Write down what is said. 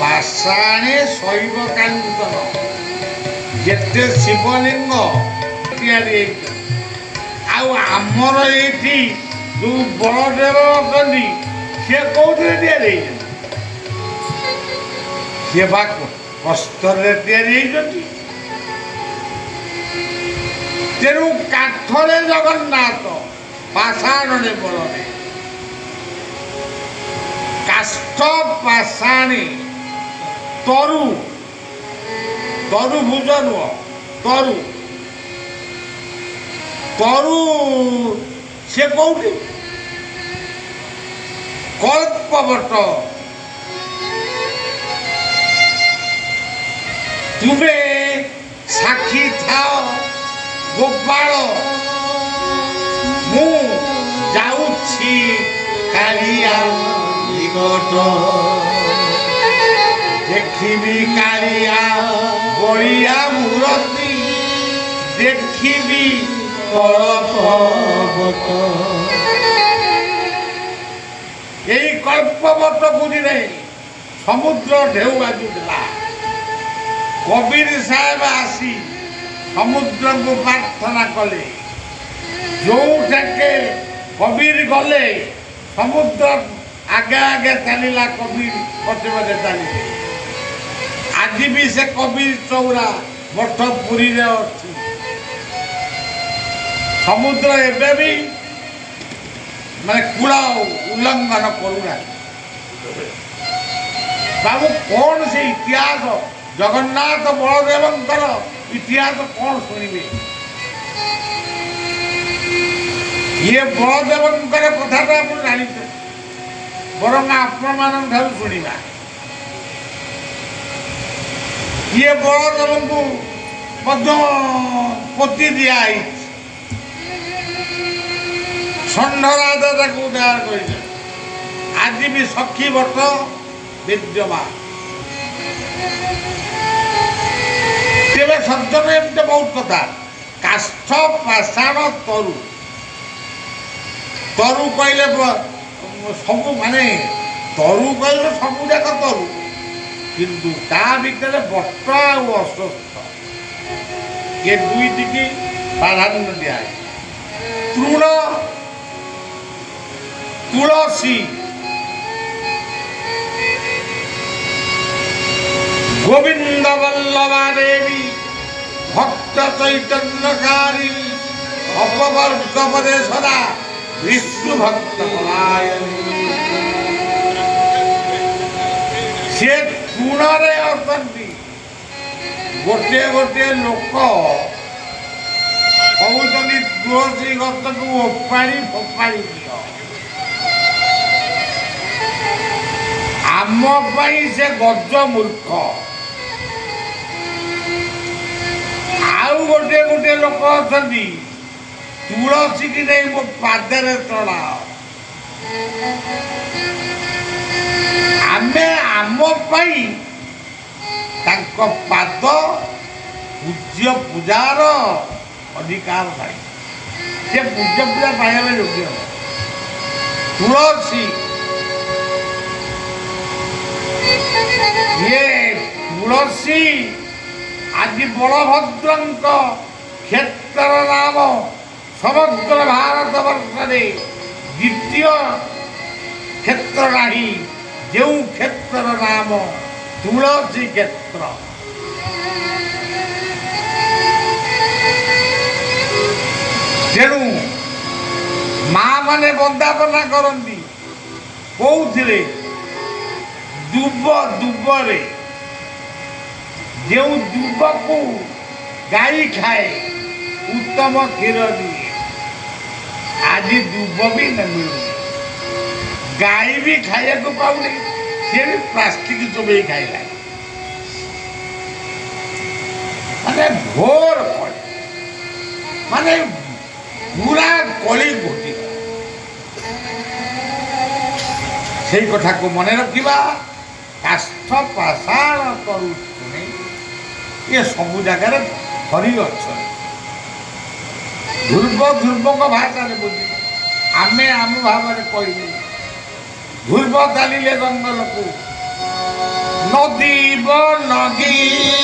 ପାଷାଣୀ ଶୈବ କାଞ୍ଚନ ଯେତେ ଶିବଲିଙ୍ଗ ତିଆରି ହେଇଛନ୍ତି। ଆଉ ଆମର ଏଇଠି ଯୋଉ ବଳଦେବ ଅଛନ୍ତି ସିଏ କୋଉଥିରେ ତିଆରି ହେଇଛନ୍ତି? ସିଏ ବା ବସ୍ତ୍ରରେ ତିଆରି ହେଇଛନ୍ତି। ତେଣୁ କାଠରେ ଜଗନ୍ନାଥ, ପାଷାଣରେ ବଳରେ। କାଷ୍ଠ ପାଷାଣୀ ତରୁ, ତରୁଭୁଜ ନୁହ, ତରୁ ତରୁ ସେ କୋଉଠି? କଳ୍ପବଟ। ତୁମେ ସାକ୍ଷୀ ଥାଅ ଗୋପାଳ, ମୁଁ ଯାଉଛି କାଳିଆ ନିକଟ, ଦେଖିବି କାଳିଆ ବଳିଆ ମୂରତି, ଦେଖିବି କଳ୍ପବଟ। এই কল্পবট পুরীরে সমুদ্র ঢেউ বাজুলা। কবির সাহেব আসি সমুদ্রକୁ প্রার্থনা কলে। যোଉঠাকে কবির গলে সমুদ্র আগে আগে চালিলা, কবির পଛେ পଛେ চালিলে। আଜି ବି ସେ କବିର ଚଉରା ମଠ ପୁରୀରେ ଅଛି। ସମୁଦ୍ର ଏବେ ବି ମାନେ କୂଳ ଉଲ୍ଲଂଘନ କରୁନାହିଁ। ବାବୁ କଣ ସେ ଇତିହାସ, ଜଗନ୍ନାଥ ବଳଦେବଙ୍କର ଇତିହାସ କଣ ଶୁଣିବେ? ଇଏ ବଳଦେବଙ୍କର କଥାଟା ଆପଣ ଜାଣିଛନ୍ତି, ବରଂ ଆପଣମାନଙ୍କ ଠାରୁ ଶୁଣିବା। ଇଏ ବଳଦେବଙ୍କୁ ମଧ୍ୟ ପୋତି ଦିଆହେଇଛି। ଷଣ୍ଢରାଜ ତାକୁ ଉଦ୍ଧାର କରିଛନ୍ତି। ଆଜି ବି ସଖୀ ବଟ ବିଦ୍ୟମାନ। ତେବେ ସଜ୍ଜନ ଏମିତି ବହୁତ କଥା। କାଷ୍ଠ ପାଷାଣ ତରୁ, ତରୁ କହିଲେ ସବୁ ମାନେ ତରୁ କହିଲେ ସବୁ ଯାକ ତରୁ, କିନ୍ତୁ ତା ଭିତରେ ବଟ ଆଉ ଅଶ୍ୱତ୍ଥ ଏ ଦୁଇଟିକି ପ୍ରାଧାନ୍ୟ ଦିଆହେଇଛି। ତୃଣ, ତୁଳସୀ, গোবিন্দ বল্লভা দেবী, ভক্ত চৈতন্যকারী, অপবর্গ পদে সদা বিষ্ণু ভক্ত সে তৃণরে অଛନ୍ତି। ଗୋଟିଏ ଗୋଟିଏ ଲୋକ କହୁଛନ୍ତି ତୁଳସୀ ଗଛକୁ ଓପାଡ଼ି ଫୋପାଡ଼ି ଦିଅ। ଆମ ପାଇଁ ସେ ଗଜ ମୂର୍ଖ। ଆଉ ଗୋଟିଏ ଗୋଟିଏ ଲୋକ ଅଛନ୍ତି ତୁଳସୀକି ନେଇ ମୋ ପାଦରେ ଚଢ଼ାଅ। ଆମେ ଆମ ପାଇଁ ତାଙ୍କ ପାଦ ପୂଜ୍ୟ ପୂଜାର ଅଧିକାର ନାହିଁ। ସେ ପୂଜ୍ୟ ପୂଜା ପାଇବା ଯୋଗ୍ୟ। ତୁଳସୀ ये तुलसी आदि बलभद्रंक क्षेत्र नाम समग्र भारत वर्ष द्वितीय क्षेत्र नहीं, जो क्षेत्र नाम तुलसी क्षेत्र। तेणु माँ माने बंदापना करती कौथिरे? दुब, दुबरे जो दुब को गाई खाए उत्तम क्षीर दिए। आज दुब भी न मिलू, गाई भी खाया को पाऊनी, सी भी प्लास्टिक चोबे खाइला। माने घोर माने पूरा कली घटी। से कथा को मन रखा। काष्ठ पाषाण तरू ये सब जगार हरि अच्छा। ध्रुव ध्रुव भाषा बुझे आमे आम भाव कहले ध्रुव चलिए जंगल को ନଦୀ ବନଗୀ